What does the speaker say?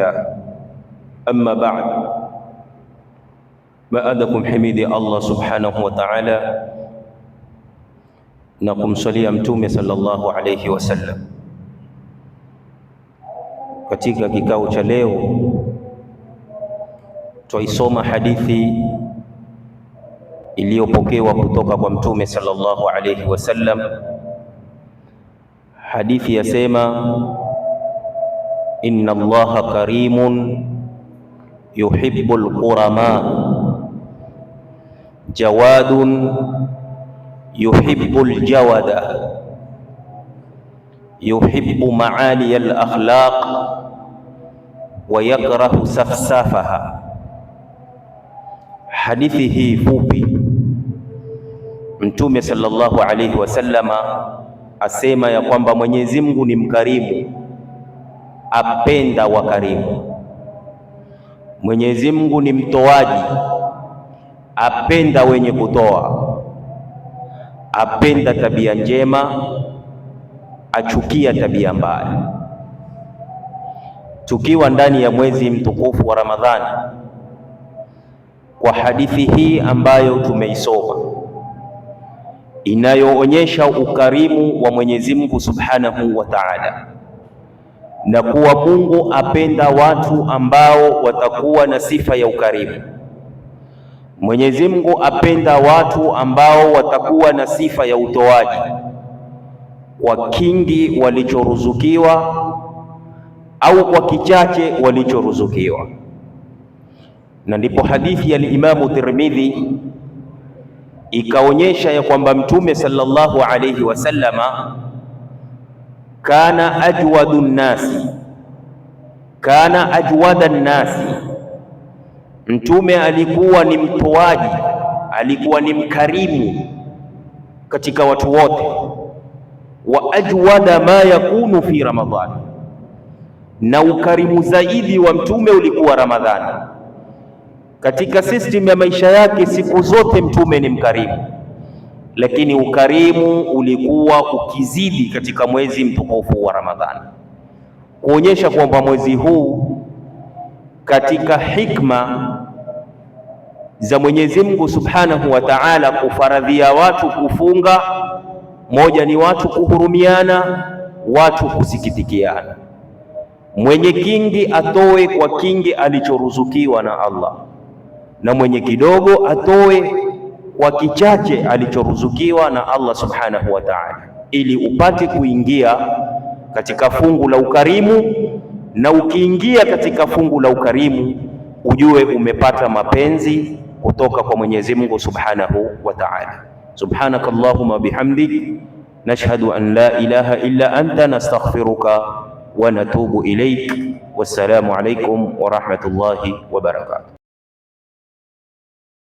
الله. أما بعد، baadakum himidi Allah subhanahu wa ta'ala na kumsalia Mtume sallallahu alayhi wasallam. Katika kikao cha leo twaisoma hadithi iliyopokewa kutoka kwa Mtume sallallahu alayhi wasallam. Hadithi yasema, inna Allaha karimun yuhibbul qurama jawadun yuhibbul jawada yuhibbu maali al-akhlaq wa yakrahu safsafaha. Hadithi hii fupi, Mtume sallallahu alayhi wasallama asema ya kwamba Mwenyezi Mungu ni mkarimu, apenda wakarimu. Mwenyezi Mungu ni mtoaji, apenda wenye kutoa, apenda tabia njema, achukia tabia mbaya. Tukiwa ndani ya mwezi mtukufu wa Ramadhani, kwa hadithi hii ambayo tumeisoma inayoonyesha ukarimu wa Mwenyezi Mungu Subhanahu wa Ta'ala, na kuwa Mungu apenda watu ambao watakuwa na sifa ya ukarimu. Mwenyezi Mungu apenda watu ambao watakuwa na sifa ya utoaji kwa kingi walichoruzukiwa au kwa kichache walichoruzukiwa. Na ndipo hadithi ya Imamu Tirmidhi ikaonyesha ya kwamba Mtume sallallahu alayhi wasallama kana ajwada nnasi, Mtume alikuwa ni mtoaji, alikuwa ni mkarimu katika watu wote. Wa ajwada ma yakunu fi Ramadhani, na ukarimu zaidi wa Mtume ulikuwa Ramadhani. Katika system ya maisha yake siku zote Mtume ni mkarimu, lakini ukarimu ulikuwa ukizidi katika mwezi mtukufu wa Ramadhani, kuonyesha kwamba mwezi huu katika hikma za Mwenyezi Mungu Subhanahu wa Ta'ala kufaradhia watu kufunga, moja ni watu kuhurumiana, watu kusikitikiana. Mwenye kingi atoe kwa kingi alichoruzukiwa na Allah, na mwenye kidogo atoe kwa kichache alichoruzukiwa na Allah Subhanahu wa Ta'ala, ili upate kuingia katika fungu la ukarimu. Na ukiingia katika fungu la ukarimu, ujue umepata mapenzi kutoka kwa Mwenyezi Mungu Subhanahu wa Ta'ala. Subhanakallahumma bihamdik, nashhadu an la ilaha illa anta, nastaghfiruka wa natubu ilaik. Wassalamu alaykum wa rahmatullahi wa barakatuh.